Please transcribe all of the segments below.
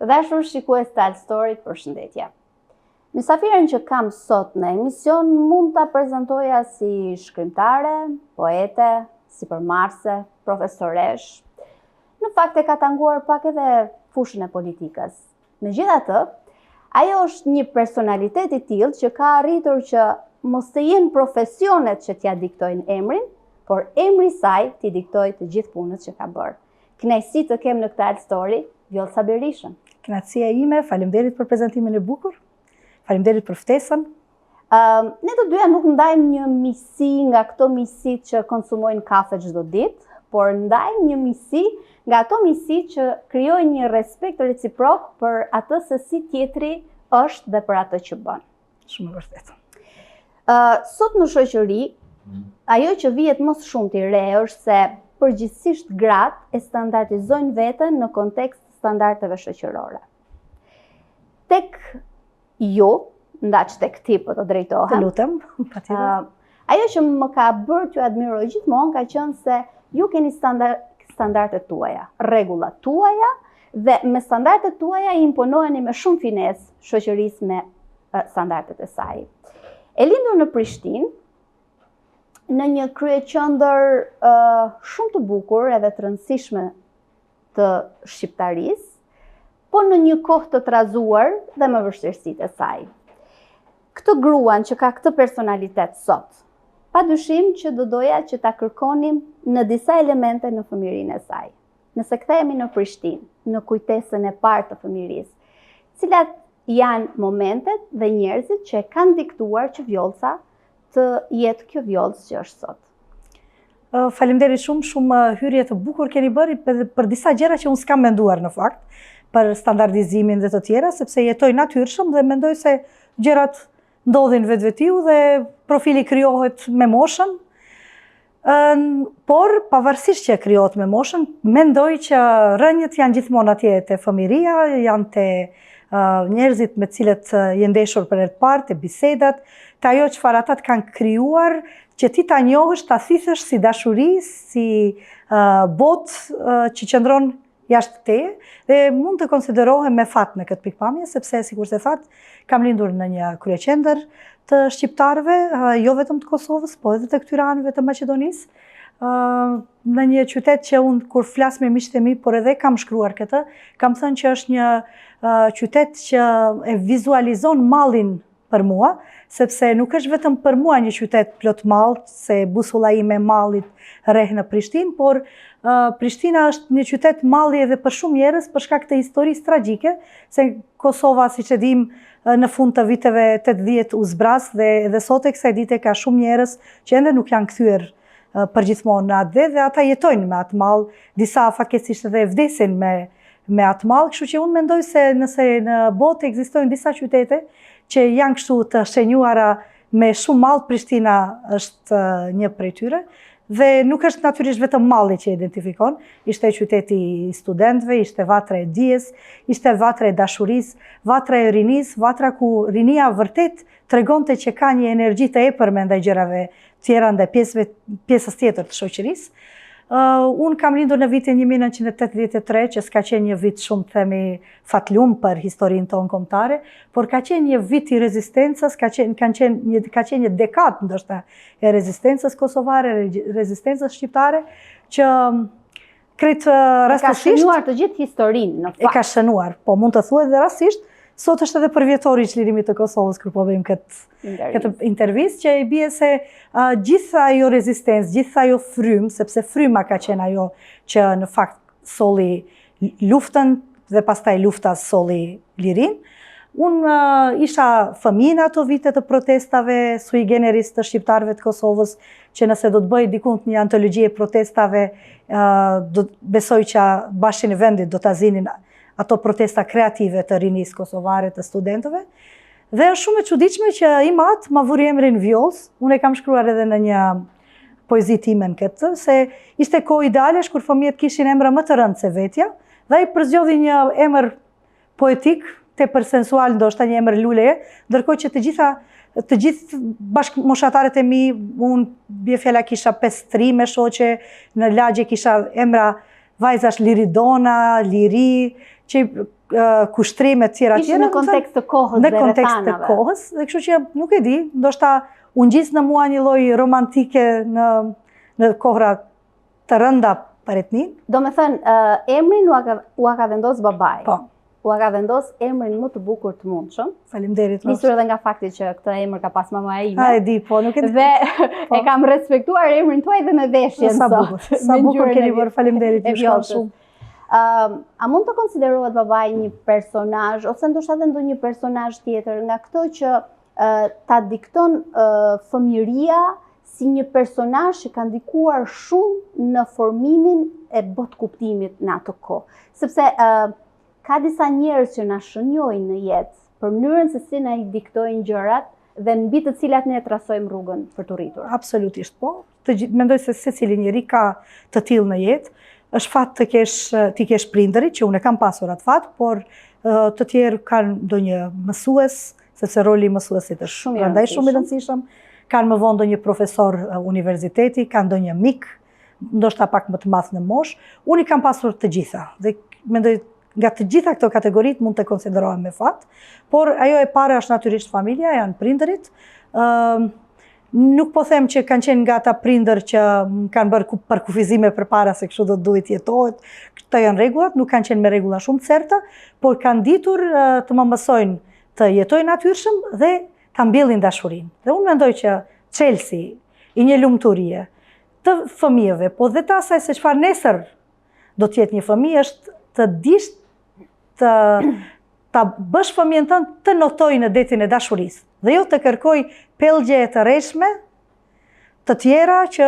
Dashur shikues të Alt Storyt, përshëndetje. Mysafiren që kam sot në emision mund ta prezantoja si shkrimtare, poete, sipërmarrëse, profesoresh. Në fakt e ka tanguar pak edhe fushën e politikës. Megjithatë, ajo është një personalitet i tillë që ka arritur që mos të jenë profesionet që t'ja diktojnë emrin, por emri i saj t'i diktojë të gjithë punët që ka bërë. Kënaqësi të kem në këtë Alt Story Vjollca Berishën. Kënaqësia ime, faleminderit për prezantimin e bukur. Faleminderit për ftesën. Ne të dyja nuk ndajmë një miqësi nga këto miqësitë që konsumojnë kafe çdo ditë, por ndajmë një miqësi nga ato miqësi që krijojnë një respekt reciprok për atë se si tjetri është dhe për atë që bën. Shumë e vërtetë. Sot në shoqëri, ajo që vihet më shumë të re është se përgjithsisht gratë e standardizojnë veten në kontekst standardeve shoqërore. Tek ju, ndaq tek ti po të drejtohem. Të lutem, patjetër. Ajo që më ka bërë t'ju admiroj gjithmonë ka qenë se ju keni standardet tuaja, rregullat tuaja dhe me standardet tuaja i imponoheni me shumë finesë shoqërisë me standardet e saj. E lindur në Prishtinë, në një kryeqendër shumë të bukur edhe të rëndësishme të shqiptarisë, po në një kohë të trazuar dhe me vështirësitë e saj. Këtë gruan që ka këtë personalitet sot, padyshim që do doja që ta kërkonim në disa elemente në fëmijërinë e saj. Nëse kthehemi në Prishtinë, në kujtesën e parë të fëmijërisë, cilat janë momentet dhe njerëzit që e kanë diktuar që Vjollca të jetë kjo Vjollcë që është sot. Faleminderit shumë hyrje të bukur keni bërë për disa gjëra që unë s'kam menduar në fakt, për standardizimin dhe të tjera, sepse jetoj natyrshëm dhe mendoj se gjërat ndodhin vetvetiu dhe profili krijohet me moshën. Por pavarësisht që krijohet me moshën, mendoj që rënjët janë gjithmonë atje te fëmijëria, janë te njerëzit me cilët je ndeshur për herë të parë, te bisedat, të ajo çfarë ata kanë krijuar, që ti ta njohësh, ta thithësh si dashuri, si botë që qëndron jashtë teje, dhe mund të konsiderohem me fat në këtë pikpamje, sepse sikur se thatë, kam lindur në një kryeqendër të shqiptarëve, jo vetëm të Kosovës, po edhe të këtyre anëve të Maqedonisë, në një qytet që unë kur flas me miqtë e mi, por edhe kam shkruar këtë, kam thënë që është një qytet që e vizualizon mallin për mua, sepse nuk është vetëm për mua një qytet plot mall, se busulla ime mallit rreh në Prishtinë, por Prishtina është një qytet malli edhe për shumë njerëz për shkak të historisë tragjike, se Kosova, siç e dim, në fund të viteve 80 u zbras dhe sot e kësaj dite ka shumë njerëz që ende nuk janë kthyer përgjithmonë në atë dhe ata jetojnë me atë mall, disa fatkeqësisht edhe vdesin me atë mall, kështu që unë mendoj se nëse në botë ekzistojnë disa qytete që janë kështu të shenjuara me shumë mall, Prishtina është një prej tyre. Dhe nuk është natyrisht vetëm malli që identifikon, ishte qyteti i studentëve, ishte vatra e dijes, ishte vatra e dashurisë, vatra e rinisë, vatra ku rinia vërtet tregonte që ka një energji të epërme ndaj gjërave tjera, ndaj pjesës tjetër të shoqërisë. Unë kam lindur në vitin 1983, që s'ka qenë një vit shumë themi fatlum për historinë tonë kombëtare, por ka qenë një vit i rezistencës, ka qenë një dekadë ndoshta e rezistencës kosovare, rezistencës shqiptare, që kretë rastësisht... E ka shënuar të gjithë historinë, në fakt. E ka shënuar, po mund të thuhet dhe rastësisht, sot është edhe përvjetori i çlirimit të Kosovës, kur po bëjmë këtë intervistë, që i bie se gjitha ajo rezistencë, gjitha ajo frymë, sepse fryma ka qenë ajo që në fakt solli luftën dhe pastaj lufta solli lirinë. Unë isha fëmijë në ato vite të protestave sui generis të shqiptarëve të Kosovës, që nëse do të bëj dikund një antologji e protestave, besoj që Bashkin e Vendit do ta zinin ato protesta kreative të rinisë kosovare të studentëve. Dhe është shumë e çuditshme që i mat ma vuri emrin Vjollcë, unë e kam shkruar edhe në një poezi time në këtë, se ishte kohë idealesh kur fëmijët kishin emra më të rëndë se vetja, dhe ai përzgjodhi një emër poetik, tepër sensual, ndoshta një emër luleje, ndërkohë që të gjithë bashkëmoshatarët e mi, unë bie fjala kisha 5 me shoqe, në lagje kisha emra vajzash Liridona, Liri, që kushtrime tjera. Ishte në kontekst të kohës dhe rrethanave. Në kontekst të kohës, dhe kështu që nuk e di, ndoshta unë gjisë në mua një lloj romantike në kohra të rënda për etnin. Do me thënë, emrin ua ka vendos babai. Po. Ua ka vendos emrin më të bukur të mundshëm. Faleminderit. Nisur edhe nga fakti që këtë emër ka pas mamaja ime. E di, po, nuk e di. Dhe e kam respektuar emrin tuaj dhe me veshjen sot. Sa bukur keni bërë, faleminderit ju shumë. A mund të konsiderohet babai një personazh ose ndoshta edhe ndonjë personazh tjetër nga këto që ta dikton fëmijëria si një personazh që ka ndikuar shumë në formimin e botkuptimit në atë kohë? Sepse ka disa njerëz që na shënjojnë në jetë për mënyrën se si na i diktojnë gjërat dhe mbi të cilat ne trasojmë rrugën për të rritur. Absolutisht po. Mendoj se secili njeri ka të tillë në jetë. Është fat ti kesh prindërit, që unë e kam pasur atë fat, por të tjerë kanë ndonjë mësues, sepse roli i mësuesit është shumë i rëndësishëm. Kanë më vonë ndonjë profesor universiteti, kanë ndonjë mik, ndoshta pak më të madh në moshë. Unë i kam pasur të gjitha dhe mendoj nga të gjitha këto kategoritë mund të konsiderohen me fat, por ajo e para është natyrisht familja, janë prindërit. Nuk po them që kanë qenë nga ata prindër që kanë bërë përkufizime përpara se kështu do të duhet jetohet. Këto janë rregullat, nuk kanë qenë me rregulla shumë të certa, por kanë ditur të më mësojnë të jetojnë natyrshëm dhe ta mbjellin dashurinë. Dhe unë mendoj që çelësi i një lumturie të fëmijëve, po dhe të asaj se çfarë nesër do të jetë një fëmijë është të dish ta bësh fëmijën tënd të notojë në detin e dashurisë dhe jo të kërkoj pellgje të rreshme të tjera që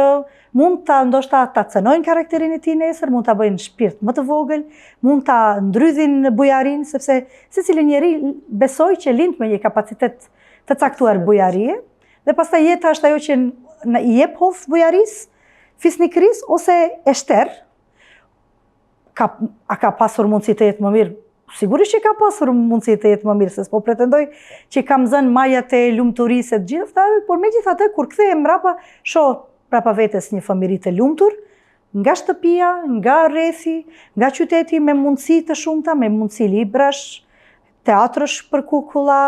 mund ta ndoshta ta cënojnë karakterin e tij nesër, mund ta bëjnë shpirt më të vogël, mund ta ndrydhin bujarinë, sepse secili njeri besoj që lind me një kapacitet të caktuar bujarie dhe pastaj jeta është ajo që i jep hof bujarisë, fisnikërisë ose e shterr. A ka pasur mundësi të jetë më mirë? Sigurisht që ka pasur mundësi të jetë më mirë, se s'po pretendoj që kam zënë majat e lumturisë të gjitha, por megjithatë kur kthehem mbrapa, shoh mbrapa vetes një fëmijëri të lumtur, nga shtëpia, nga rrethi, nga qyteti me mundësi të shumta, me mundësi librash, teatrësh për kukulla,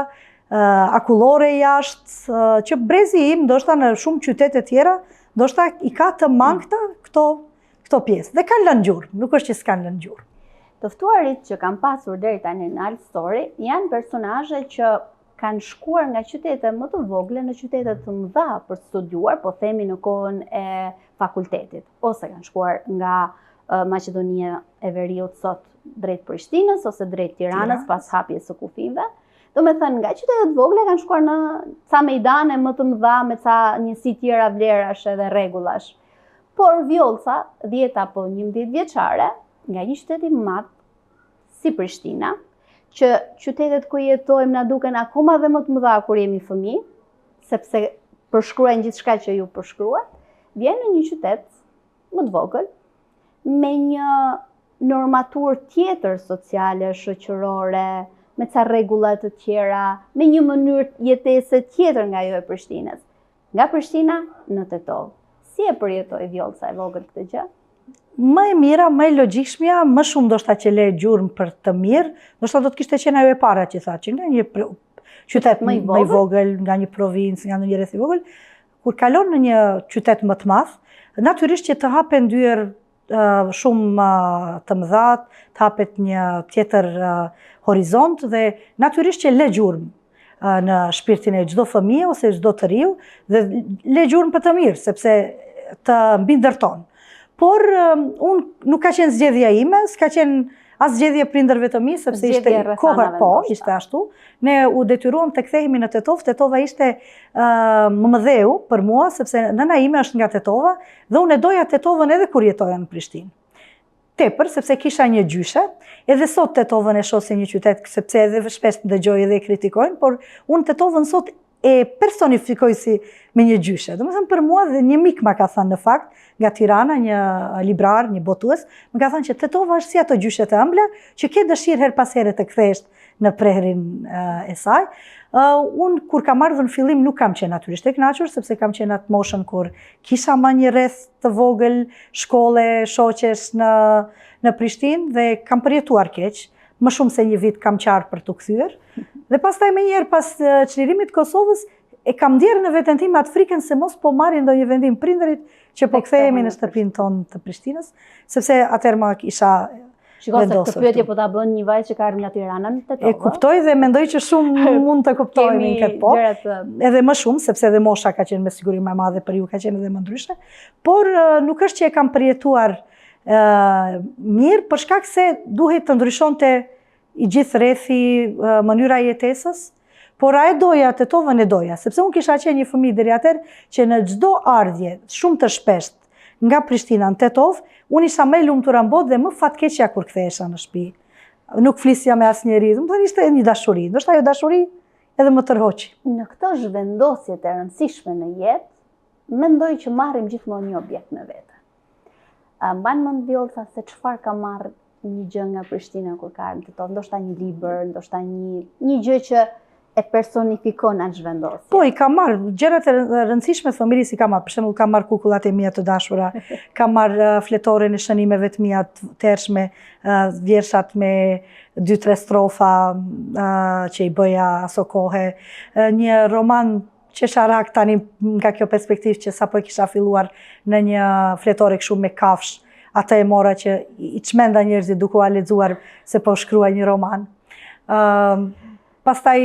akullore jashtë, që brezi im, ndoshta në shumë qytete tjera, ndoshta i ka të mangëta këto pjesë. Dhe kanë lënë gjurmë, nuk është që s'kanë lënë gjurmë. Të ftuarit që kanë pasur deri tani në Alt Story janë personazhe që kanë shkuar nga qytete më të vogla në qytete të mëdha për të studiuar, po themi në kohën e fakultetit, ose kanë shkuar nga Maqedonia e Veriut sot drejt Prishtinës ose drejt Tiranës pas hapjes së kufijve. Do me thënë, nga qytetet të vogla kanë shkuar në ca mejdane më të mëdha me ca njësi tjera vlerash edhe rregullash. Por Vjollca, 10 apo 11 vjeçare, nga një qytet i madh si Prishtina, që qytetet ku jetojmë na duken akoma dhe më të mëdha kur jemi fëmijë, sepse përshkruajnë gjithçka që ju përshkruat, vjen në një qytet më të vogël, me një normaturë tjetër sociale, shoqërore, me ca rregulla të tjera, me një mënyrë jetese tjetër nga ajo e Prishtinës. Nga Prishtina në Tetov. Si e përjetoi Vjollca e vogël këtë gjë? Më e mira, më e logjikshmja, më shumë ndoshta që le gjurmë për të mirë, ndoshta do të kishte qenë ajo e para që tha, që nga një qytet më i vogël, nga një provincë, nga një rreth i vogël, kur kalon në një qytet më të madh, natyrisht që të hapen dyer shumë të mëdha, të hapet një tjetër horizont dhe natyrisht që le gjurmë në shpirtin e çdo fëmijë ose çdo të riu dhe le gjurmë për të mirë, sepse të mbindërton. Por unë nuk ka qenë zgjedhja ime, s'ka qenë as zgjedhje prindërve të mi, sepse ishte koha, po, ishte ashtu. Ne u detyruam të kthehemi në Tetov. Tetova ishte mëdheu për mua, sepse nëna ime është nga Tetova dhe unë e doja Tetovën edhe kur jetoja në Prishtinë. Tepër, sepse kisha një gjyshe, edhe sot Tetovën e shoh si një qytet, sepse edhe shpesh dëgjoj edhe e kritikojnë, por unë Tetovën sot e personifikoj si me një gjyshe. Do të thënë për mua dhe një mik ma ka thënë në fakt, nga Tirana, një librar, një botues, më ka thënë që Tetova është si ato gjyshet e ëmbla, që ke dëshirë her pas here të kthesh në prehrin e saj. Unë kur kam ardhur në fillim nuk kam qenë natyrisht e kënaqur, sepse kam qenë atë moshën kur kisha më një rreth të vogël, shkolle, shoqesh në Prishtinë dhe kam përjetuar keq. më shumë se një vit kam qarë për të kthyer. Dhe pastaj më njëherë pas çlirimit të Kosovës e kam ndjerë në veten time atë frikën se mos po marrin ndonjë vendim prindërit që po kthehemi në shtëpinë tonë të Prishtinës, sepse atëherë më isha Shikoj se këtë pyetje po ta bën një vajzë që ka ardhur nga Tirana në Tetova. E kuptoj dhe mendoj që shumë mund të kuptojnë këtë po. Edhe më shumë, sepse edhe mosha ka qenë me siguri më e madhe për ju, ka qenë edhe më ndryshe. Por nuk është që e kam përjetuar mirë, për shkak se duhet të ndryshonte i gjithë rrethi, mënyra e jetesës. Por a e doja, Tetovën e doja, sepse unë kisha qenë një fëmijë deri atëherë që në çdo ardhje shumë të shpeshtë nga Prishtina në Tetovë, unë isha më e lumtur në botë dhe më fatkeqja kur kthehesha në shtëpi. Nuk flisja me asnjëri, do të thonë ishte një dashuri, ndoshta ajo dashuri edhe më tërhoqi. Në këto zhvendosje të rëndësishme në jetë, mendoj që marrim gjithmonë një objekt me vete. Mban mend Vjollca se çfarë ka marrë një gjë nga Prishtina kur ka ardhur në Tetovë, ndoshta një libër, ndoshta një gjë që e personifikon atë zhvendosje. Po, i kam marrë gjërat e rëndësishme të familjes, i kam marrë. Për shembull, kam marrë kukullat e mia të dashura, kam marrë fletoren e shënimeve të mia të tërshme, vjershat me 2-3 strofa që i bëja aso kohe, një roman qesharak tani nga kjo perspektivë që sapo e kisha filluar në një fletore kështu me kafsh, atë e mora që i çmenda njerëzit duke ua lexuar se po shkruaj një roman. Pastaj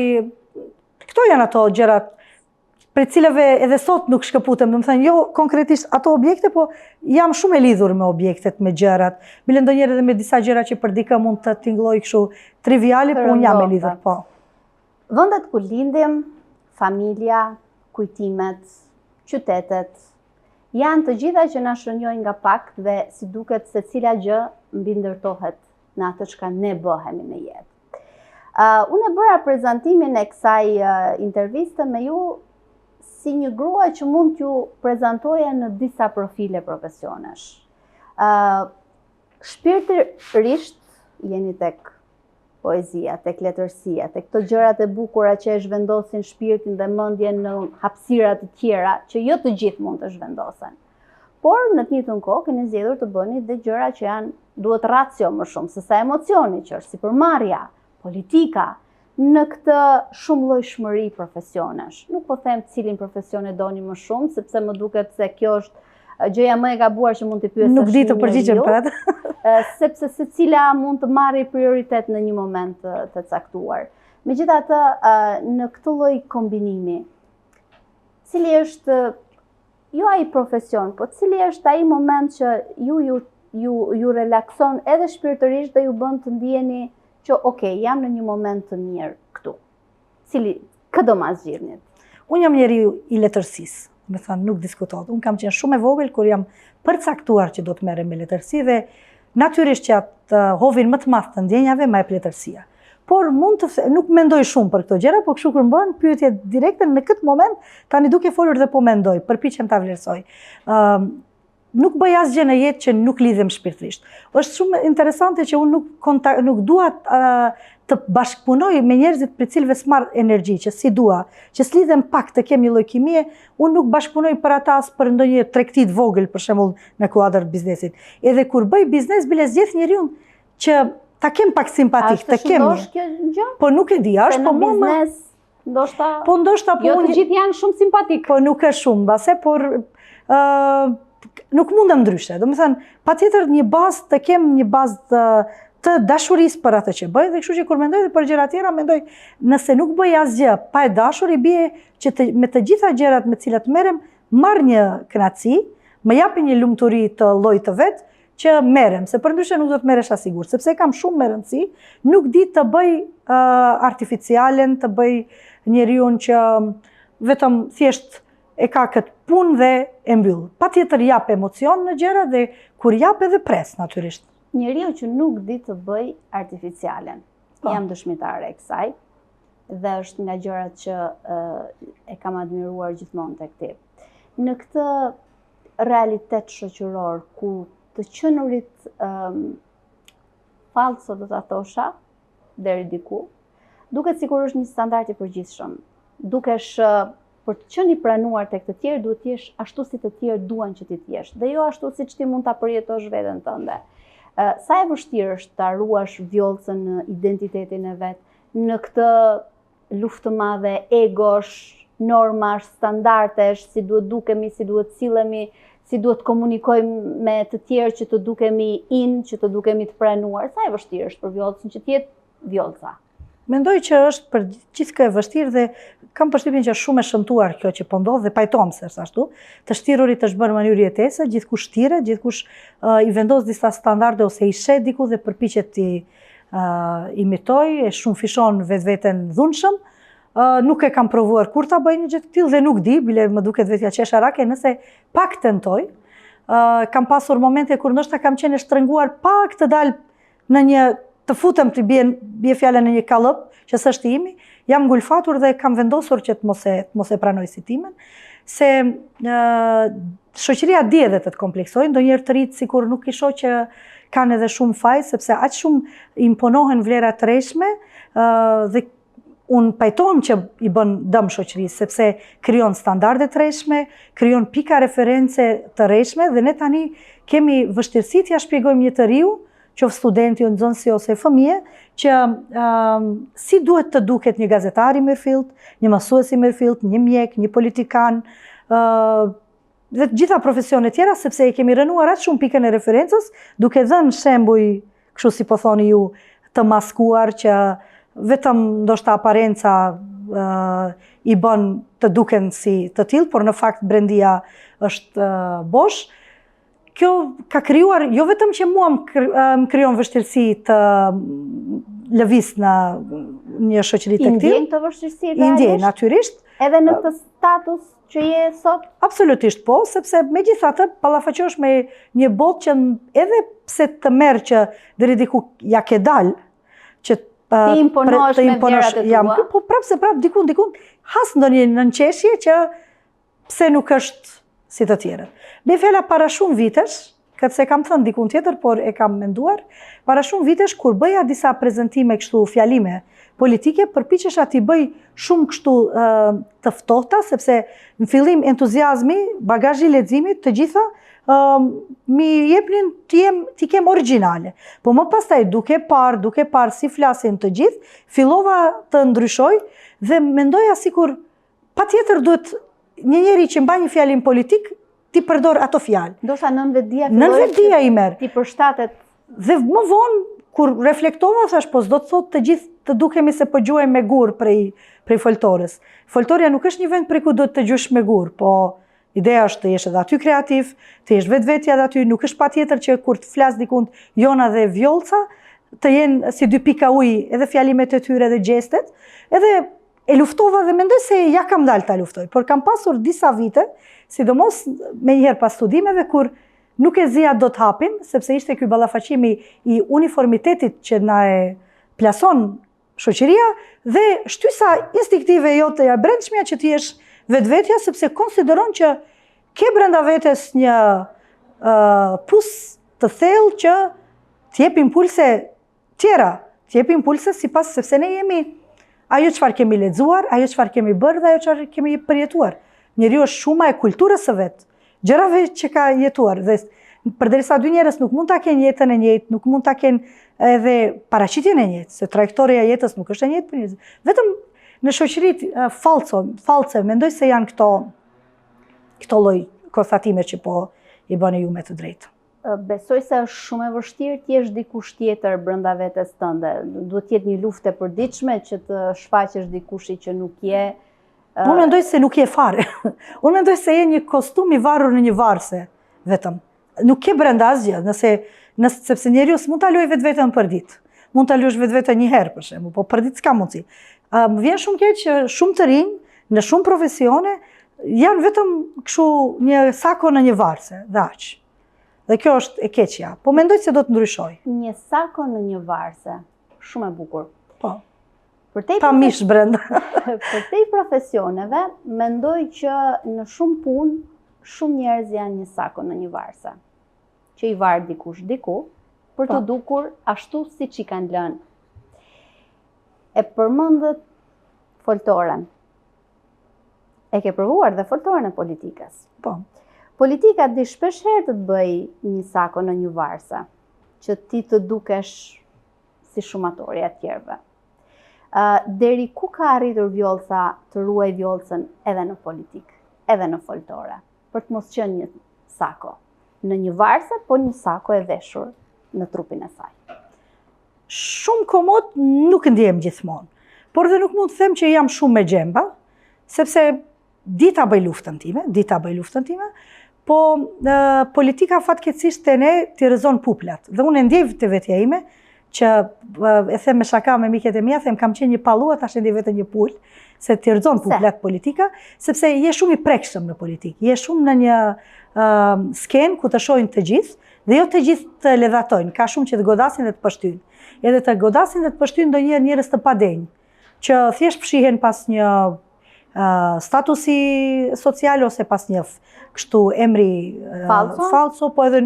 këto janë ato gjërat për cilëve edhe sot nuk shkëputem, do të thënë jo konkretisht ato objekte, po jam shumë e lidhur me objektet, me gjërat. Bile ndonjëherë edhe me disa gjëra që për dikë mund të tingëlloj kështu triviale, po unë jam e lidhur, po. Vendet ku lindim, familja, kujtimet, qytetet, janë të gjitha që na shënjojnë nga pak dhe si duket se cila gjë mbi ndërtohet në atë çka ne bëhemi në jetë. Unë e bëra prezantimin e kësaj interviste me ju si një grua që mund t'ju prezantoja në disa profile profesionesh. Shpirtërisht jeni tek poezia, tek letërsia, tek këto gjërat e bukura që e zhvendosin shpirtin dhe mendjen në hapësira të tjera që jo të gjithë mund të zhvendosen. Por në të njëjtën kohë keni zgjedhur të bëni dhe gjëra që janë duhet ratio më shumë se sa emocioni, që është sipërmarrja, politika, në këtë shumëllojshmëri profesionesh. Nuk po them cilin profesion e doni më shumë, sepse më duket se kjo është gjëja më e gabuar që mund t'i pyesësh. Nuk di të përgjigjem për atë. Sepse secila mund të marrë prioritet në një moment të caktuar. Megjithatë, në këtë lloj kombinimi, cili është jo ai profesion, po cili është ai moment që ju relakson edhe shpirtërisht dhe ju bën të ndjeni që jam në një moment të mirë këtu. Kë do ma zgjidhnit? Unë jam njeriu i letërsisë, me thënë nuk diskutohet. Unë kam qenë shumë e vogël kur jam përcaktuar që do të merrem me letërsi dhe natyrisht që atë hovin më të madh të ndjenjave më jep letërsia. Por nuk mendoj shumë për këto gjëra, por kështu kur më bëhen pyetje direkte në këtë moment, tani duke folur dhe po mendoj, përpiqem ta vlerësoj. Nuk bëj asgjë në jetë që nuk lidhem shpirtërisht. Është shumë interesante që unë nuk dua të bashkëpunoj me njerëzit për cilëve s'marr energji, që si dua, që s'lidhem pak të kem një lloj kimie, unë nuk bashkëpunoj për ata as për ndonjë tregti të vogël për shembull në kuadër të biznesit. Edhe kur bëj biznes bile zgjedh njeriu që ta kem pak simpatik, të kem. A është kjo gjë? Po nuk e di, është po në biznes ndoshta. Po ndoshta po jo të gjithë janë shumë simpatik. Po nuk është shumë, mbase, por nuk mundem ndryshe. Do të thënë, patjetër një bazë të kem një bazë të dashurisë për atë që bëj, dhe kështu që kur mendoj për gjëra tjera, mendoj nëse nuk bëj asgjë pa e dashur, i bie që me të gjitha gjërat me të cilat merrem, marr një kënaqësi, më japi një lumturi të llojit të vet që merrem, se përndryshe nuk do të merresh sigurt, sepse kam shumë me rëndësi, nuk di të bëj artificialen, të bëj njeriu që vetëm thjesht e ka këtë punë dhe e mbyll. Patjetër jap emocion në gjëra dhe kur jap edhe pres natyrisht. Njeriu që nuk di të bëj artificialen. Jam dëshmitare e kësaj dhe është nga gjërat që e kam admiruar gjithmonë tek ti. Në këtë realitet shoqëror ku të qenurit falso do ta thosha deri diku, duket sikur është një standard i përgjithshëm. Dukesh për të qenë i pranuar tek të tjerë, duhet të jesh ashtu si të tjerë duan që ti të jesh, dhe jo ashtu siç ti mund ta përjetosh veten tënde. Sa e vështirë është ta ruash vjollcën në identitetin e vet, në këtë luftë të madhe egosh, normash, standardesh, si duhet dukemi, si duhet sillemi, si duhet komunikojmë me të tjerë që të dukemi që të dukemi të pranuar. Sa e vështirë është për vjollcën që të jetë vjollca? Mendoj që është për gjithë e vështirë dhe kam përshtypjen që është shumë e shëmtuar kjo që po ndodh dhe pajtohem se është ashtu. Të shtirurit është bërë mënyrë jetese, gjithkush shtiret, gjithkush i vendos disa standarde ose i shet diku dhe përpiqet të imitoj, e shumë fishon vetveten dhunshëm. Nuk e kam provuar kur ta bëj një gjë të tillë dhe nuk di, bile më duket vetja qesharake, nëse pak tentoj. Kam pasur momente kur ndoshta kam qenë e shtrënguar pak të dal në një të futem të bie fjala në një kallëp që s'është imi, jam ngulfatur dhe kam vendosur që të mos e pranoj si timen, se shoqëria di edhe të kompleksojë, ndonjëherë të rritë sikur nuk i shoh që kanë edhe shumë faj, sepse aq shumë imponohen vlera të rreshme dhe unë pajtohem që i bën dëm shoqërisë, sepse krijon standarde të rreshme, krijon pika reference të rreshme dhe ne tani kemi vështirësi t'ia shpjegojmë një të riu, qoftë studenti, nxënësi ose fëmijë, që si duhet të duket një gazetar i mirëfillt, një mësues i mirëfillt, një mjek, një politikan, dhe të gjitha profesionet tjera, sepse e kemi rënuar atë shumë pikën e referencës, duke dhënë shembuj, kështu si po thoni ju, të maskuar që vetëm ndoshta aparenca i bën të duken si të tillë, por në fakt brendia është bosh. Kjo ka krijuar, jo vetëm që mua më krijon vështirësi të lëviz në një shoqëri të tillë. Ndjen të vështirësi realisht? Ndjen, natyrisht. Edhe në këtë status që je sot? Absolutisht po, sepse megjithatë ballafaqohesh me një botë që edhe pse të merr që deri diku ja ke dal, që ti imponohesh me vlerat e tua. Po prapse dikun has ndonjë nënqeshje që pse nuk është si të tjerët. Me fjala para shumë vitesh, këtë se kam thënë dikun tjetër, por e kam menduar, para shumë vitesh kur bëja disa prezantime kështu fjalime politike, përpiqesha t'i bëj shumë kështu të ftohta, sepse në fillim entuziazmi, bagazhi i leximit, të gjitha mi jepnin t'i kem origjinale. Po më pastaj duke parë si flasin të gjithë, fillova të ndryshoj dhe mendoja sikur patjetër duhet një njeri që mba një fjalin politik ti përdor ato fjalë. Ndoshta nënvetdia i merr. Ti përshtatet. Dhe më vonë kur reflektova thash po s'do të thotë të gjithë të dukemi se po gjuajmë me gur prej foltorës. Foltoria nuk është një vend prej ku do të gjuash me gur, po ideja është të jesh edhe aty kreativ, të jesh vetvetja aty, nuk është patjetër që kur të flas dikun Jona dhe Vjollca të jenë si dy pika ujë, edhe fjalimet e tyre dhe gjestet, edhe e luftova dhe mendoj se ja kam dalë ta luftoj, por kam pasur disa vite, sidomos me njëherë pas studimeve, kur nuk e zia do të hapin, sepse ishte ky ballafaqimi i uniformitetit që na e plason shoqëria dhe shtysa instinktive jote e brendshmja që ti jesh vetvetja, sepse konsideron që ke brenda vetes një pus të thellë që t'jep impulse tjera, t'jep impulse sipas sepse ne jemi ajo çfarë kemi lexuar, ajo çfarë kemi bërë dhe ajo çfarë kemi përjetuar. Njeriu është shuma e kulturës së vet, gjërave që ka jetuar dhe përderisa dy njerëz nuk mund ta kenë jetën e njëjtë, nuk mund ta kenë edhe paraqitjen e njëjtë, se trajektoria e jetës nuk është e njëjtë për njerëz. Vetëm në shoqëritë false, mendoj se janë këto lloj konstatime që po i bëni ju me të drejtë. Besoj se është shumë e vështirë të jesh dikush tjetër brenda vetes tënde. Duhet të jetë një luftë e përditshme që të shfaqesh dikushi që nuk je. Unë mendoj se nuk je fare. Unë mendoj se je një kostum i varur në një varse vetëm. Nuk ke brenda asgjë, sepse njeriu s'mund ta luajë vetveten për ditë. Mund ta luash vetveten një herë për shembull, po për ditë s'ka mundsi. Më vjen shumë keq që shumë të rinj në shumë profesione janë vetëm kështu një sako në një varse, dhe aq. Dhe kjo është e keqja, po mendoj se do të ndryshoj. Një sako në një varse, shumë e bukur. Po, pa mish brenda. Për te profesioneve, mendoj që në shumë punë, shumë njerëz janë një sako në një varse. Që i varë dikush diku, për të dukur ashtu si që i kanë lënë. E përmendët foltoren. E ke provuar dhe foltoren e politikës. Po. Politika di shpesh herë të bëj një sako në një varse. që ti të dukesh si shumatori e tjerëve. Deri ku ka arritur Vjollca të ruaj Vjollcën edhe në politikë, edhe në foltore, për të mos qenë një sako, në një varse, po një sako e veshur në trupin e saj? Shumë komod nuk ndjem gjithmonë, por dhe nuk mund të them që jam shumë me gjemba, sepse dita bëj luftën time, po politika fatkeqësisht te ne t'i rrezon puplat. Dhe unë ndjej të vetja ime, që e them me shaka me miket e mia, them kam qenë një pallua, tash ndjej vetëm një pul, se t'i rrezon puplat politika, sepse je shumë i prekshëm në politikë, je shumë në një skenë ku të shohin të gjithë, dhe jo të gjithë të ledhatojnë, ka shumë që të godasin dhe të pështynë. Edhe të godasin dhe të pështynë ndonjëherë njerëz të padenj, që thjesht fshihen pas një statusi social ose pas një kështu emri falso, po edhe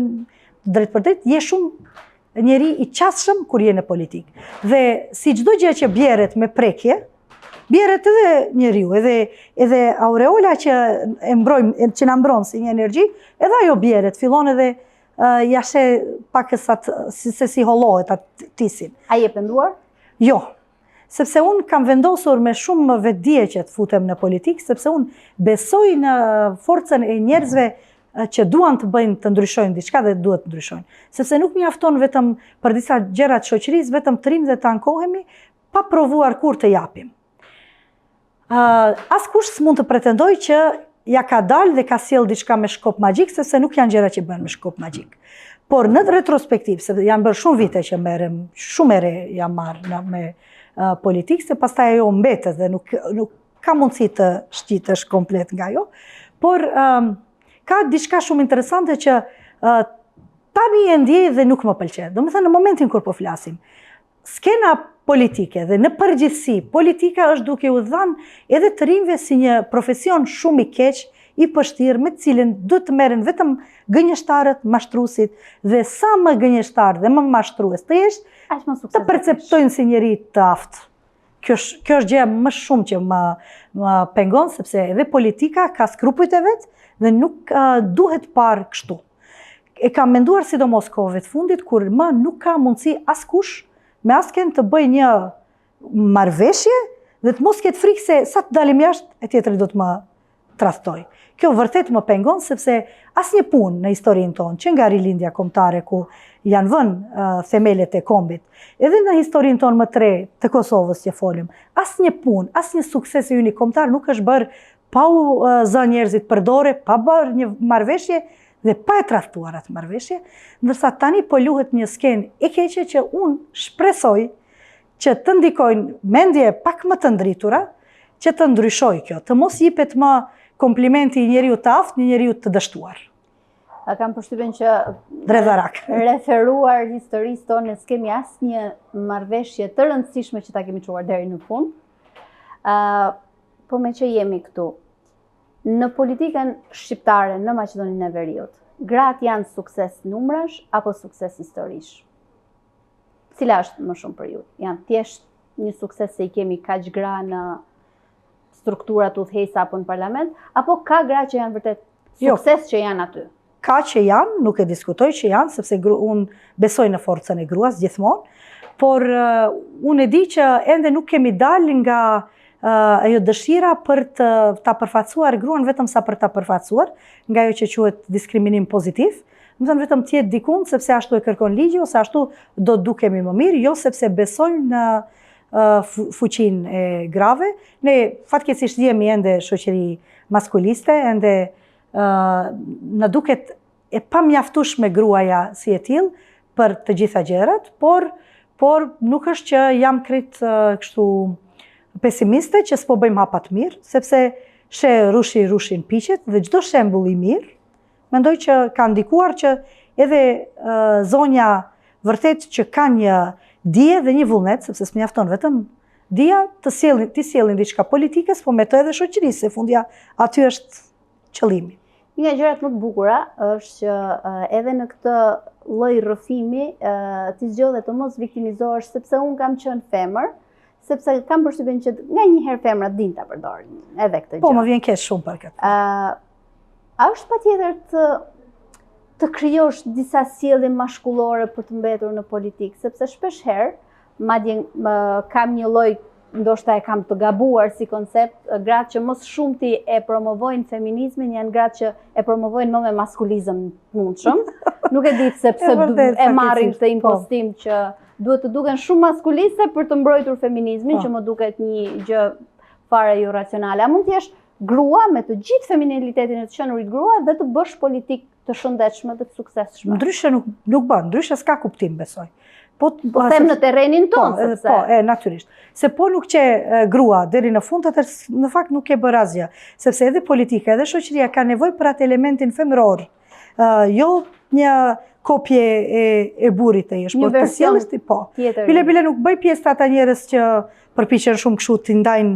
drejt për drejt, je shumë njeri i qasshëm kur je në politikë. Dhe si çdo gjë që bjerret me prekje, bjerret edhe njeriu, edhe aureola që që na mbron si një energji, edhe ajo bjerret, fillon edhe jashe pak si hollohet atë tisin. A je penduar? Jo. Sepse unë kam vendosur me shumë vetdije që të futem në politikë, sepse unë besoj në forcën e njerëzve që duan të bëjnë të ndryshojnë diçka dhe duhet të ndryshojnë. Sepse nuk mjafton vetëm për disa gjëra të shoqërisë, vetëm të rim dhe të ankohemi, pa provuar kur të japim. Askush s'mund të pretendoj që ja ka dalë dhe ka sjell diçka me shkop magjik, sepse nuk janë gjëra që bëhen me shkop magjik. Por në retrospektiv, se janë bërë shumë vite që merrem, shumë ere jam marrë me politikë, se pastaj ajo mbetet dhe nuk ka mundësi të shqitesh komplet nga ajo, por ka diçka shumë interesante që tani e ndjej dhe nuk më pëlqen. Do të thënë në momentin kur po flasim, skena politike dhe në përgjithësi, politika është duke u dhënë edhe të rinjve si një profesion shumë i keq, i pështirë, me të cilin duhet të merren vetëm gënjeshtarët, mashtruesit, dhe sa më gënjeshtar dhe më mashtrues të jesh, të perceptojnë si njeri të aftë. Kjo është gjë më shumë që më pengon, sepse edhe politika ka skrupujt e vet dhe nuk duhet parë kështu. E kam menduar sidomos kohëve të fundit, kur më nuk ka mundësi askush me asken të bëj një marrëveshje dhe të mos ketë frikë se sa të dalim jashtë e tjetri do të më tradhtoj. Kjo vërtet më pengon, sepse asnjë punë në historinë tonë, që nga rilindja kombëtare ku janë vënë themelet e kombit, edhe në historinë tonë më tre të Kosovës që folim, asnjë punë, asnjë sukses i ynë kombëtar nuk është bërë pa u zënë njerëzit për dore, pa bërë një marrëveshje dhe pa e tradhtuar atë marrëveshje, ndërsa tani po luhet një skenë e keqe që unë shpresoj që të ndikojnë mendje pak më të ndritura, që të ndryshoj kjo, të mos jipet më komplimenti i njeriu të aftë, një njeriu të dështuar. Kam përshtypjen që dredharak. Referuar historisë tonë, s'kemi asnjë marrëveshje të rëndësishme që ta kemi çuar deri në fund. Po me që jemi këtu, në politikën shqiptare në Maqedoninë e Veriut, gratë janë sukses numrash apo sukses historish? Cila është më shumë për ju? Janë thjesht një sukses se i kemi kaq gra në strukturat udhëheqëse apo në parlament, apo ka gra që janë vërtet sukses që janë aty? Ka që janë, nuk e diskutoj që janë, sepse unë besoj në forcën e gruas gjithmonë, por unë e di që ende nuk kemi dalë nga ajo dëshira për ta përfaqësuar gruan vetëm sa për ta përfaqësuar, nga ajo që quhet diskriminim pozitiv, do të thënë vetëm të jetë dikun sepse ashtu e kërkon ligji ose ashtu do të dukemi më mirë, jo sepse besojnë në fuqinë e grave. Ne fatkeqësisht jemi ende shoqëri maskuliste, ende në duket e pamjaftueshme gruaja si e tillë për të gjitha gjërat, por nuk është që jam krejt kështu pesimiste që s'po bëjmë hapa të mirë, sepse she rushin piqet dhe çdo shembull i mirë, mendoj që ka ndikuar që edhe zonja vërtet që ka një dije dhe një vullnet, sepse s'mjafton vetëm dija të sjellin diçka politikës, po me të edhe shoqërisë, se fundja aty është qëllimi. Një nga gjërat më të bukura është që edhe në këtë lloj rrëfimi ti zgjodhe të mos viktimizohesh, sepse unë kam qenë femër, sepse kam përshtypjen që nganjëherë femrat dinë ta përdorin edhe këtë gjë. Po, më vjen keq shumë për këtë. A është patjetër të krijosh disa sjellje mashkullore për të mbetur në politikë, sepse shpesh herë, madje kam një lloj, ndoshta e kam të gabuar si koncept, gratë që mos shumti e promovojnë feminizmin janë gratë që e promovojnë më me maskulizëm të mundshëm. Nuk e di sepse e marrin këtë impostim që duhet të duken shumë maskuliste për të mbrojtur feminizmin, që më duket një gjë fare jo racionale. A mund të jesh grua me të gjithë feminilitetin e të qenurit grua dhe të bësh politikë të shëndetshme dhe të suksesshme? Ndryshe nuk bën, ndryshe s'ka kuptim, besoj. Po them në terrenin tonë, sepse... Po, natyrisht. Se po nuk që grua deri në fund, atër në fakt nuk e bërë asgjë. Sepse edhe politika, edhe shoqëria ka nevojë për atë elementin femëror. Jo një kopje e burrit të jesh, por të sjellësh ti, po. Bile nuk bëj pjesë të ata njerëz që përpiqen shumë kështu të ndajnë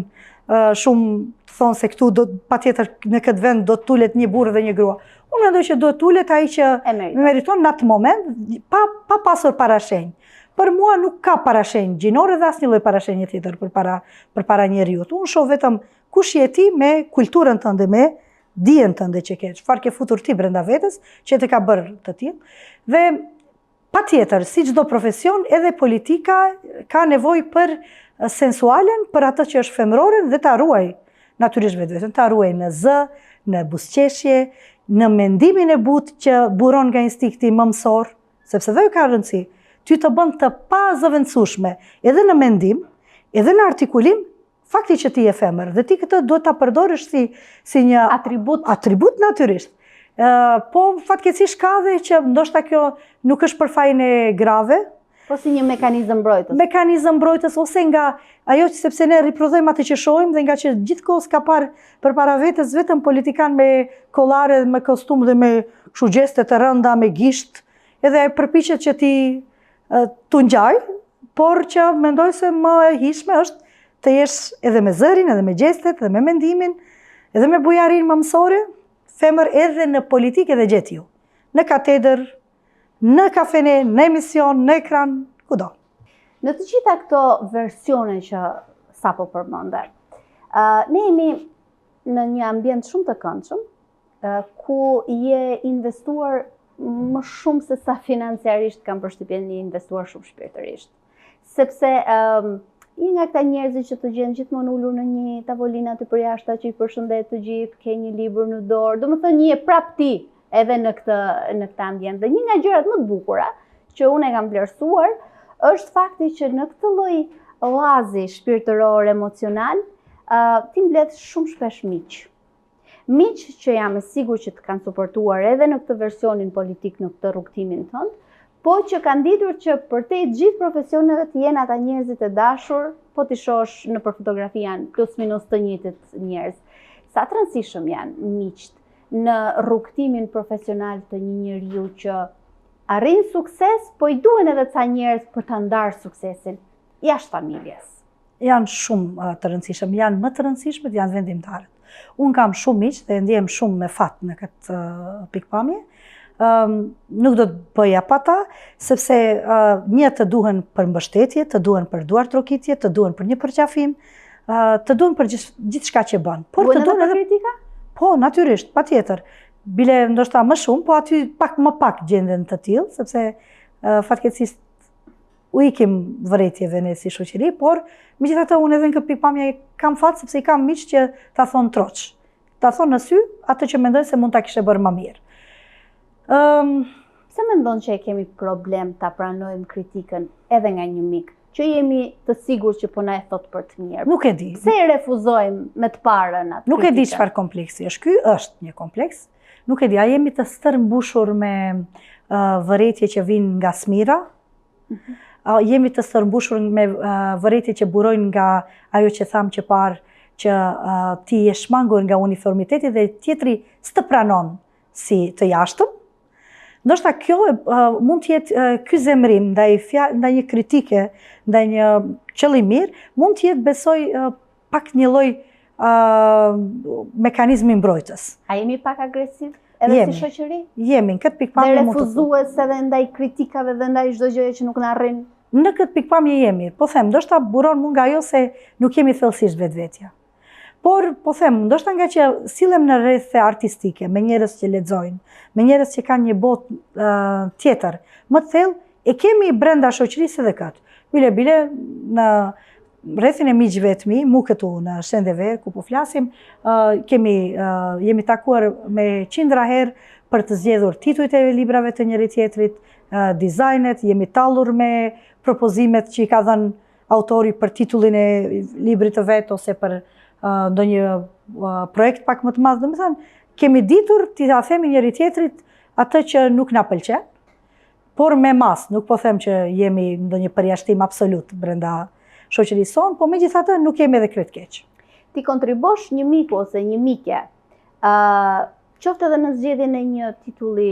shumë, thonë se këtu patjetër në këtë vend do të tulet një burrë dhe një grua. Unë mendoj që do të tulet ai që meriton në atë moment, pa pasur parashenjë. Për mua nuk ka parashenjë gjinore dhe asnjë lloj parashenje tjetër përpara njeriut. Unë shoh vetëm kush je ti me kulturën tënde, me dijen tënde që ke, çfarë ke futur ti brenda vetes, që të ka bërë të tillë. Dhe patjetër, si çdo profesion, edhe politika ka nevojë për sensualen, për atë që është femërore dhe ta ruaj natyrisht vetveten, ta ruaj në zë, në buzëqeshje, në mendimin e butë që buron nga instinkti mëmësor, sepse dhe ka rëndësi. Ty të bën të pa zëvendësueshme, edhe në mendim, edhe në artikulim, fakti që ti je femër, dhe ti këtë duhet ta përdorësh si një atribut natyrisht. Po fatkeqësisht ka dhe që ndoshta kjo nuk është për fajin e grave, po si një mekanizëm mbrojtës. Mekanizëm mbrojtës, ose nga ajo që sepse ne riprodhojmë atë që shohim dhe nga që gjithkohës ka parë përpara vetes vetëm politikan me kollare, me kostum dhe me kështu gjeste të rënda, me gisht, edhe përpiqet që ti të ngjaj, por që mendoj se më e hishme është të jesh edhe me zërin, edhe me gjestet, edhe me mendimin, edhe me bujarin mëmësore, femër edhe në politikë edhe gjet ju. Në katedër, në kafene, në emision, në ekran, kudo. Në të gjitha këto versione që sapo përmende, ne jemi në një ambient shumë të këndshëm, ku je investuar më shumë se sa financiarisht kam përshtypjen një investuar shumë shpirtërisht. Sepse një nga këta njerëzit që të gjenë gjithmonë ulur në një tavolinë aty përjashta që i përshëndet të gjithë, ke një libër në dorë, domethënë një prap ti edhe në këtë ambient. Dhe një nga gjërat më të bukura që unë e kam vlerësuar është fakti që në këtë lloj oazi shpirtëror emocional ti mbledh shumë shpesh miq. Miq që jam e sigurt që të kanë suportuar edhe në këtë versionin politik në këtë rrugtimin tënd, po që kanë ditur që për te gjithë profesioneve të jenë ata njerëzit e dashur, po t'i shohësh nëpër fotografi janë plus minus të njëjtët njerëz. Sa të rëndësishëm janë miqt në rrugtimin profesional të një njeriu që arrin sukses, po i duhen edhe ca njerëz për ta ndarë suksesin jashtë familjes. Janë shumë të rëndësishëm, janë më të rëndësishmet, janë vendimtarët. Unë kam shumë miq dhe ndjem shumë me fat në këtë pikpamje. Nuk do të bëja pa ta, sepse një të duhen për mbështetje, të duhen për duar trokitje, të duhen për një përqafim, të duhen për gjithçka që bën. Duhen edhe për kritika? Po, natyrisht, patjetër. Bile ndoshta më shumë, po aty më pak gjenden të tillë, sepse fatkeqësisht u ikim vërejtjeve ne si shoqëri, por megjithatë unë edhe në këtë pikpamje kam fat sepse i kam miq që ta thon troç. Ta thon në sy atë që mendoj se mund ta kishe bërë më mirë. Se mendon që e kemi problem ta pranojmë kritikën edhe nga një mik, që jemi të sigurt që po na e thot për të mirë? Nuk e di. Pse e refuzojmë me të parën atë? Nuk e di çfarë kompleksi është. Ky është një kompleks. Nuk e di, a jemi të stërmbushur me vërejtje që vijnë nga smira? Jemi të stërmbushur me vërejtje që burojnë nga ajo që thamë që parë, që ti je shmangur nga uniformiteti dhe tjetri s'të pranon si të jashtëm. Ndoshta kjo mund të jetë ky zemrim ndaj një kritike, ndaj një qëllimi mirë, mund të jetë besoj pak një lloj mekanizmi mbrojtës. A jemi pak agresiv edhe si shoqëri? Jemi, në këtë pikpamje mund të refuzues edhe ndaj kritikave dhe ndaj çdo gjëje që nuk na arrin. Në këtë pikpamje jemi, po them, ndoshta buron më nga ajo se nuk jemi thellësisht vetvetja. Por, po them, ndoshta nga që sillem në rrethe artistike, me njerëz që lexojnë, me njerëz që kanë një botë tjetër, më të thellë, e kemi brenda shoqërisë edhe këtë. Bile në rrethin e miqve të mi, mu këtu në Shendever, ku po flasim, jemi takuar me qindra herë për të zgjedhur titujt e librave të njëri tjetrit, dizajnet, jemi tallur me propozimet që i ka dhënë autori për titullin e librit të vet ose për ndonjë projekt pak më të madh. Domethënë, kemi ditur t'i themi njëri tjetrit atë që nuk na pëlqen, por me mas, nuk po them që jemi ndonjë përjashtim absolut brenda shoqërisë sonë, po megjithatë nuk kemi edhe krejt keq. Ti kontribosh një miku ose një mike, qoftë edhe në zgjedhjen e një titulli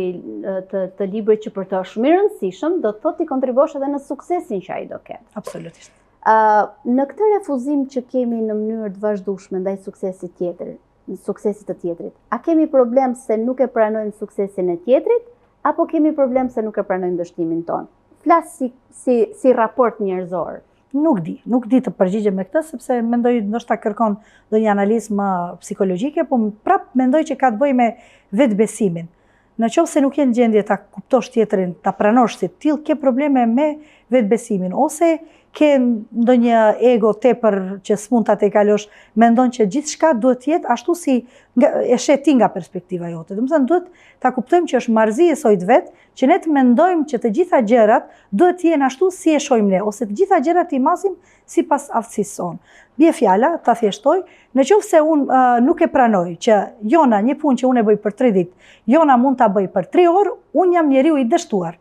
të librit që për të është shumë i rëndësishëm, do të thotë ti kontribosh edhe në suksesin që ai do ketë. Absolutisht. Në këtë refuzim që kemi në mënyrë të vazhdueshme ndaj suksesit të tjetrit, a kemi problem se nuk e pranojmë suksesin e tjetrit, apo kemi problem se nuk e pranojmë dështimin tonë? Flas si raport njerëzor. Nuk di të përgjigjem me këtë, sepse mendoj ndoshta kërkon ndonjë analizë më psikologjike, po prap mendoj që ka të bëjë me vetbesimin. Në qoftë se nuk je në gjendje ta kuptosh tjetrin, ta pranosh si till, ke probleme me vetbesimin, ose ke ndonjë ego tepër që s'mund ta tejkalosh, mendon që gjithçka duhet të jetë ashtu si e shet ti nga perspektiva jote. Domethënë duhet ta kuptojmë që është marrëzi e sojt vet, që ne të mendojmë që të gjitha gjërat duhet të jenë ashtu si e shohim ne, ose të gjitha gjërat i masim sipas aftësisë sonë. Bie fjala, ta thjeshtoj, në qoftë se unë nuk e pranoj që Jona, një punë që unë e bëj për 3 ditë, Jona mund ta bëj për 3 orë, unë jam njeriu i dështuar.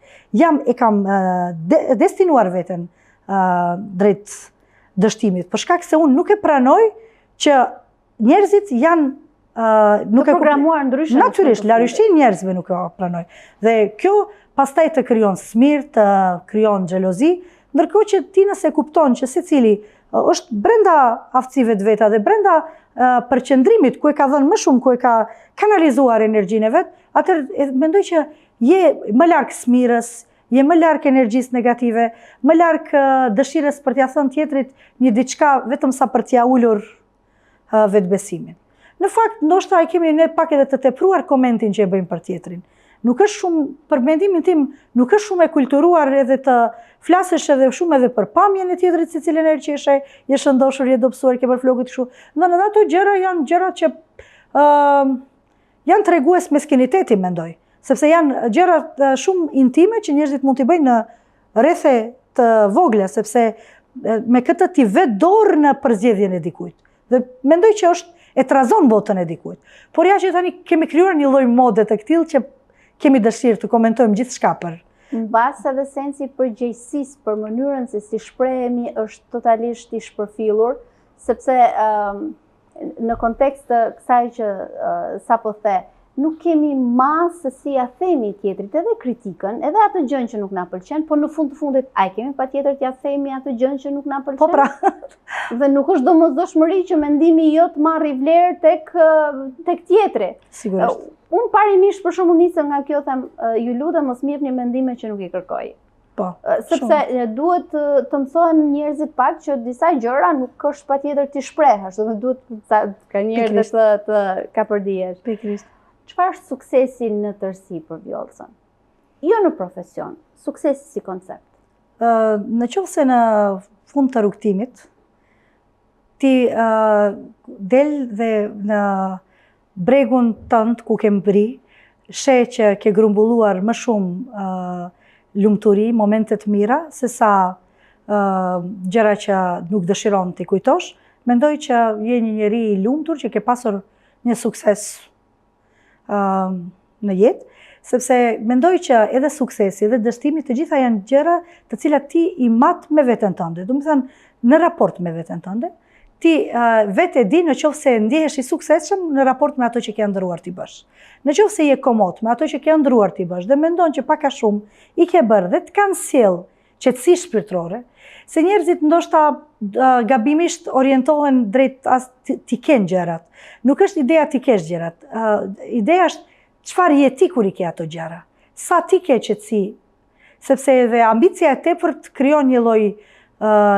Kam destinuar veten drejt dështimit, për shkak se unë nuk e pranoj që njerëzit janë nuk e programuar ndryshe. Natyrisht, larështin njerëzve nuk e pranoj. Dhe kjo pastaj të krijon smir, të krijon xhelozi, ndërkohë që ti nëse kupton që secili është brenda aftësive të veta dhe brenda përqendrimit ku e ka dhënë më shumë, ku e ka kanalizuar energjinë e vet, atëherë mendoj që je më larg smirës, je më larg energjisë negative, më larg dëshirës për t'ia thënë tjetrit një diçka vetëm sa për t'ia ulur vetbesimin. Në fakt, ndoshta e kemi ne pak edhe të tepruar komentin që e bëjmë për tjetrin. Nuk është shumë, për mendimin tim, nuk është shumë e kulturuar edhe të flasësh edhe shumë edhe për pamjen e tjetrit, si cilën herë që je shëndoshur, je dobësuar, ke bërë flokët kështu. Dhe ato gjëra janë gjëra që janë tregues meskiniteti, mendoj. Sepse janë gjëra shumë intime që njerëzit mund t'i bëjnë në rrethe të vogla, sepse me këtë ti vet dorë në përzgjedhjen e dikujt. Dhe mendoj që e trazon botën e dikujt. Por ja që tani kemi krijuar një lloj mode të këtillë që kemi dëshirë të komentojmë gjithçka për. Mbas edhe sensi përgjegjësisë për mënyrën se si shprehemi është totalisht i shpërfillur, sepse në kontekst të kësaj që sapo the, nuk kemi masë se si ja themi tjetrit edhe kritikën, edhe atë gjën që nuk na pëlqen, por në fund të fundit ai kemi patjetër t'ja themi atë gjën që nuk na pëlqen. Po pra. Dhe nuk është domosdoshmëri që mendimi jot marrë vlerë tek tjetri. Sigurisht. Unë parimisht për shembull nisem nga kjo, them, ju lutem mos më jepni mendime që nuk i kërkoj. Po. Sepse duhet të mësohen njerëzit pak që disa gjëra nuk është patjetër ti shprehesh, do të duhet ka njerëz të kapërdihesh. Pikërisht. Çfarë është suksesi në tërësi për Vjollcën? Jo në profesion, suksesi si koncept. Në qoftë se në fund të rrugtimit, ti del dhe në bregun tënd ku ke mbri, sheh që ke grumbulluar më shumë lumturi, momente të mira, se sa gjëra që nuk dëshiron t'i kujtosh, mendoj që je një njeri i lumtur që ke pasur një sukses në jetë, sepse mendoj që edhe suksesi, edhe dështimi, të gjitha janë gjëra të cilat ti i mat me veten tënde. Do të thënë, në raport me veten tënde, ti vetë e di në qoftë se ndjehesh i suksesshëm në raport me ato që ke ëndruar ti bësh. Në qoftë se je komod me ato që ke ëndruar ti bësh dhe mendon që pak a shumë i ke bërë dhe të kanë sjell qetësi shpirtërore, se njerëzit ndoshta gabimisht orientohen drejt ti kenë gjërat. Nuk është ideja ti kesh gjërat. Ideja është çfarë je ti kur i ke ato gjëra. Sa ti ke qetësi, sepse edhe ambicia e tepërt krijon një lloj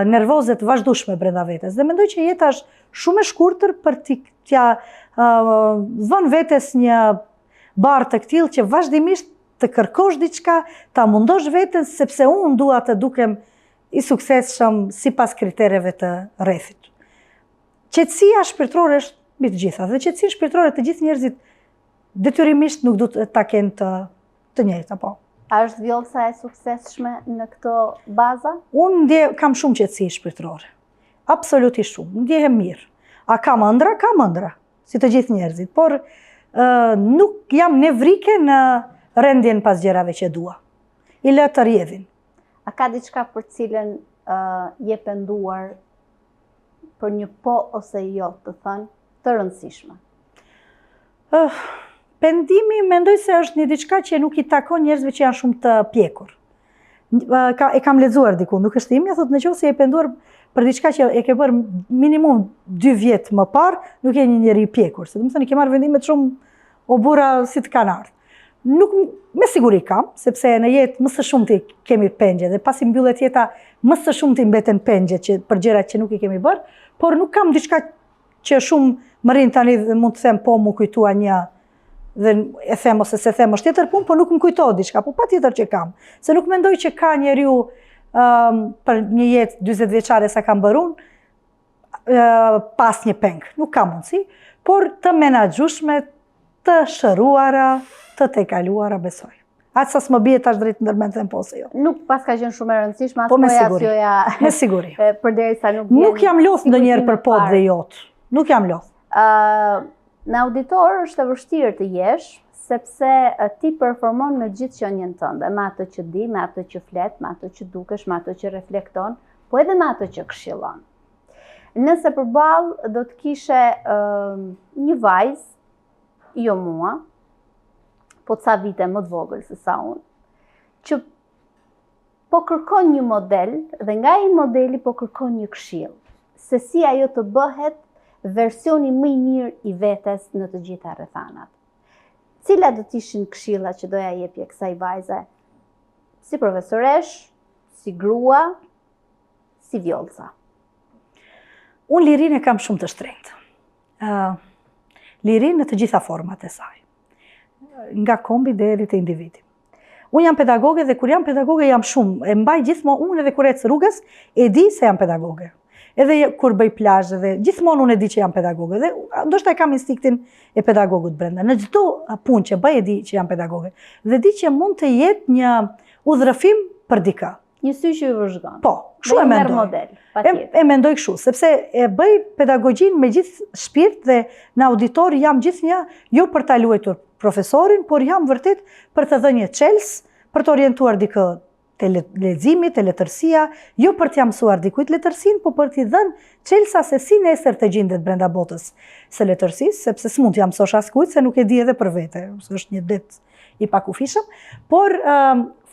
nervoze të vazhdueshme brenda vetes. Dhe mendoj që jeta është shumë e shkurtër për t'ja vën vetes një barë të këtillë që vazhdimisht të kërkosh diçka, ta mundosh veten sepse unë dua të dukem i suksesshëm sipas kritereve të rrethit. Qetësia shpirtërore është mbi të gjitha dhe qetësia shpirtërore të gjithë njerëzit detyrimisht nuk duhet ta kenë të njëjtë, apo. A është vjollca e suksesshme në këto baza? Unë kam shumë qetësi shpirtërore. Absolutisht shumë. Ndjehem mirë. A kam ëndra? Kam ëndra, si të gjithë njerëzit, por nuk jam nevrike në rendjen pas gjërave që dua. I lë të rjedhin. A ka diçka për cilën je penduar për një po ose jo, të thënë, të rëndësishme? Pendimi mendoj se është një diçka që nuk i takon njerëzve që janë shumë të pjekur. E kam lexuar diku, nuk është imja, thotë nëse je penduar për diçka që e ke bërë minimum 2 vjet më parë, nuk je një njeri i pjekur. Se domethënë ke marrë vendime shumë o burra si të kanë ardhur. Nuk me siguri kam, sepse në jetë më së shumti kemi pengje dhe pasi mbyllet jeta më së shumti mbeten pengje për gjërat që nuk i kemi bërë, por nuk kam diçka që shumë më rrin tani dhe mund të them po mu kujtua një dhe e them ose se them është tjetër punë, por nuk më kujtohet diçka, po patjetër që kam. Se nuk mendoj që ka njeriu për një jetë 40 vjeçare sa kam bërë unë, pas një peng. Nuk ka mundësi, por të menaxhueshme, të shëruara, të tejkaluara besoj. Atë sa s'më bie tash drejt ndërmend them po se jo. Nuk pas ka qenë shumë e rëndësishme, Po me as siguri. me siguri. Përderisa nuk vjen. Nuk jam lodh ndonjëherë për pot dhe jot. Nuk jam lodh. Në auditor është e vështirë të jesh, sepse ti performon me gjithë qenien tënde, me ato që di, me ato që flet, me ato që dukesh, me ato që reflekton, po edhe me ato që këshillon. Nëse përballë do të kishe një vajzë, jo mua, po ca vite më të vogël se sa unë, që po kërkon një model dhe nga ai modeli po kërkon një këshill, se si ajo të bëhet versioni më i mirë i vetes në të gjitha rrethanat. Cila do të ishin këshillat që doja jepje kësaj vajze, si profesoresh, si grua, si vjollca? Unë lirinë e kam shumë të shtrenjtë. Lirinë në të gjitha format e saj. Nga kombi deri te individi. Unë jam pedagoge dhe kur jam pedagoge jam shumë, e mbaj gjithmonë unë edhe kur ec rrugës, e di se jam pedagoge. Edhe kur bëj plazh dhe gjithmonë unë e di që jam pedagoge dhe ndoshta e kam instiktin e pedagogut brenda. Në çdo punë që bëj e di që jam pedagoge dhe di që mund të jetë një udhërrëfim për dikë. Një sy që i vëzhgon. Po, kështu e mendoj. Model, patjetër. E mendoj kështu, sepse e bëj pedagogjinë me gjithë shpirt dhe në auditor jam gjithnjë jo për ta luajtur profesorin, por jam vërtet për të dhënë një çelës, për të orientuar dikë te leximi, te letërsia, jo për t'ia mësuar dikujt letërsinë, por për t'i dhënë çelësa se si nesër të gjendet brenda botës së letërsisë, sepse s'mund t'ia mësosh askujt se nuk e di edhe për vete, është një det i pakufishëm, por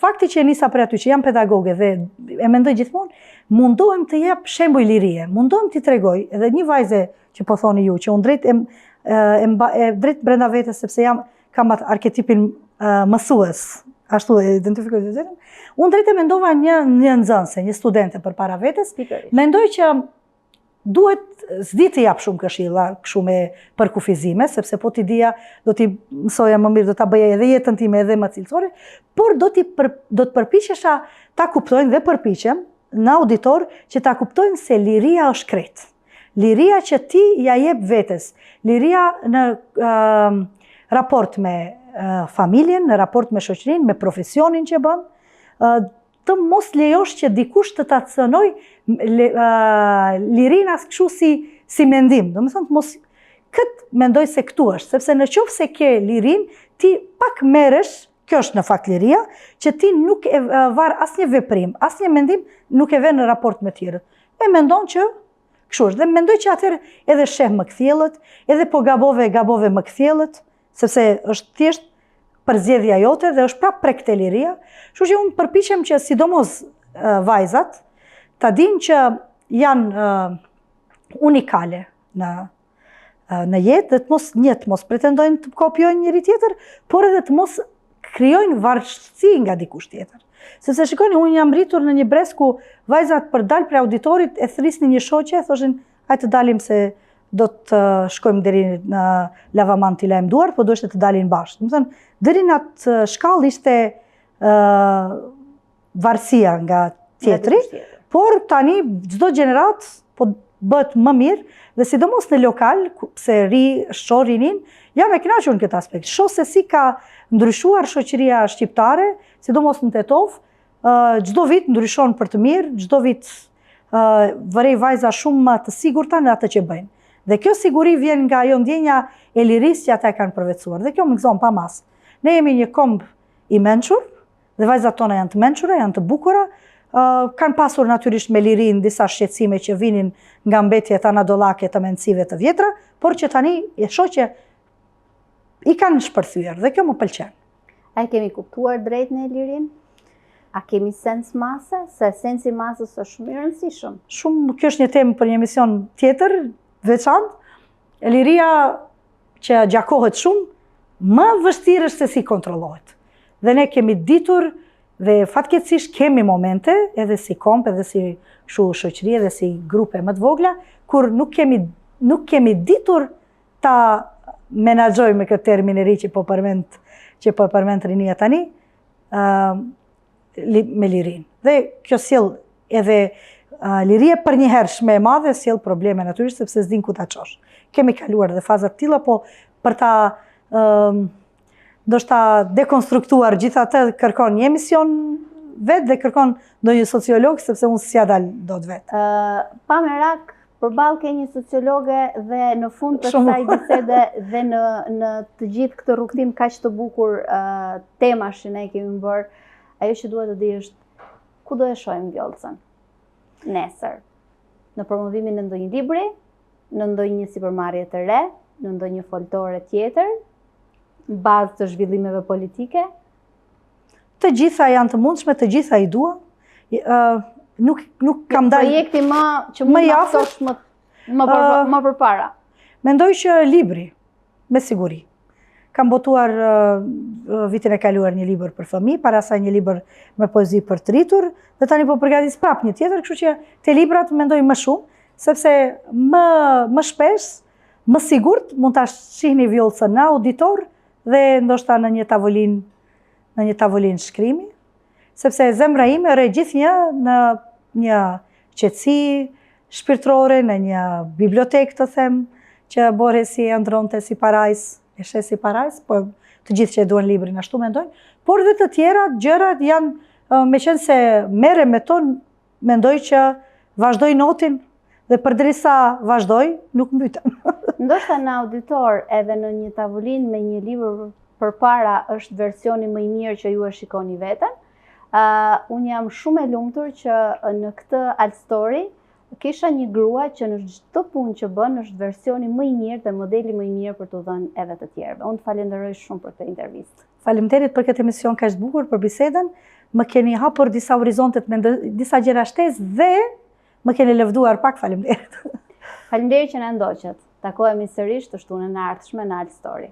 fakti që e nisa për aty që jam pedagoge dhe e mendoj gjithmonë, mundohem të jap shembuj lirie, mundohem t'i tregoj edhe një vajze që po thoni ju, që unë drejt brenda vetes sepse kam atë arketipin mësues, ashtu e identifikoj të zërën, unë drejt e mendova një nxënëse, një studente për para vetes, mendoj që duhet s'di të jap shumë këshilla, kështu me përkufizime, sepse po t'i dija, do t'i mësoja më mirë, do t'a bëja edhe jetën time edhe më cilësore, por do të përpiqesha ta kuptojnë dhe përpiqem në auditor që ta kuptojnë se liria është krejt. Liria që ti ja jep vetes, liria në raport me familjen, në raport me shoqërinë, me profesionin që bën, të mos lejosh që dikush të ta cënoj lirinë as kështu si mendim. Do të thonë mos këtë mendoj se këtu është, sepse në qoftë se ke lirinë, ti pak merresh, kjo është në fakt liria, që ti nuk e varr asnjë veprim, asnjë mendim nuk e vën në raport me tjerët. E mendon që kështu është dhe mendoj që atëherë edhe sheh më kthjellët, edhe po gabove më kthjellët, sepse është thjesht përzgjedhja jote dhe është prapë prek te liria. Kështu që unë përpiqem që sidomos vajzat ta dinë që janë unikale në jetë dhe të mos pretendojnë të kopjojnë njëri tjetër, por edhe të mos krijojnë varësi nga dikush tjetër. Sepse shikoni, unë jam rritur në një brez ku vajzat për dal për auditorit e thrisnin një shoqe, thoshin hajde të dalim se do të shkojmë deri në lavaman t'i lajmë duart, po duhet të dalin bashkë. Më thënë, deri në atë shkallë ishte varësia nga tjetri, por tani çdo gjenerat po bëhet më mirë, dhe sidomos në lokal, se shoh rinin, jam e kënaqur në këtë aspekt. Shoh se si ka ndryshuar shoqëria shqiptare, sidomos në Tetov, çdo vit ndryshon për të mirë, çdo vit vërej vajza shumë më të sigurta në atë që bëjnë. Dhe kjo siguri vjen nga ajo ndjenja e lirisë që ata e kanë përvetësuar. Dhe kjo më gëzon pa mas. Ne jemi një komb i mençur, dhe vajzat tona janë të mençura, janë të bukura, kanë pasur natyrisht me lirin disa shqetësime që vinin nga mbetjet anadollake të mendësive të vjetra, por që tani e shoh që i kanë shpërthyer dhe kjo më pëlqen. A kemi kuptuar drejt në lirin? A kemi sens mase? Se sensi masës është shumë i rëndësishëm. Shumë, kjo është një temë për një emision tjetër, veçantë. Liria që gjakohet shumë, më vështirë është se si kontrollohet. Dhe ne kemi ditur, dhe fatkeqësisht kemi momente, edhe si komp, edhe si shoqëri, edhe si grupe më të vogla, kur nuk kemi ditur ta menaxhojmë këtë termin e ri që po përmend rinia tani, me lirin. Dhe kjo sjell edhe liria për një hershme e madhe, sjell probleme natyrisht, sepse s'din ku ta çosh. Kemi kaluar dhe faza të tilla, po për ta ndoshta dekonstruktuar gjithatë kërkon një emision vetë dhe kërkon ndonjë sociolog, sepse unë s'ja dal dot vetë. Pa merak, përballë ke një sociologe dhe në fund të kësaj bisede dhe në të gjithë këtë rrugtim kaq të bukur temash që ne kemi bërë, ajo që duhet të di është ku do e shohim Vjollcën nesër? Në promovimin e ndonjë libri, në ndonjë sipërmarrje të re, në ndonjë foltore tjetër, në bazë të zhvillimeve politike? Të gjitha janë të mundshme, të gjitha i dua. Nuk kam dalë projekti që mund të aftosh më përpara. Mendoj që libri, me siguri. Kam botuar vitin e kaluar një libër për fëmijë, para asaj një libër me poezi për të rritur, dhe tani po përgatis prap një tjetër, kështu që te librat mendoj më shumë, sepse më shpesh, më sigurt mund ta shihni Vjollcën në auditor dhe ndoshta në një tavolinë shkrimi, sepse zemra ime rre gjithnjë në një qetësi shpirtërore, në një bibliotekë të them, që Boresi e ndronte si parajs, e shes si parajs, po të gjithë që e duan librin ashtu mendojnë, por dhe të tjera gjërat janë, meqense se merrem me ton, mendoj që vazhdoj notin dhe përderisa vazhdoj, nuk mbytem. Ndoshta në auditor edhe në një tavolinë me një libër përpara është versioni më i mirë që ju e shikoni veten. Unë jam shumë e lumtur që në këtë Alt Story kisha një grua që në çdo punë që bën është versioni më i mirë dhe modeli më i mirë për t'u dhënë edhe të tjerëve. Unë të falenderoj shumë për këtë intervistë. Faleminderit për këtë emision kaq të bukur, për bisedën. Më keni hapur disa horizonte, disa gjëra shtesë dhe më keni lëvduar pak. Faleminderit. Faleminderit që na ndoqët. Takohemi sërish të shtunën e ardhshme në Alt Story.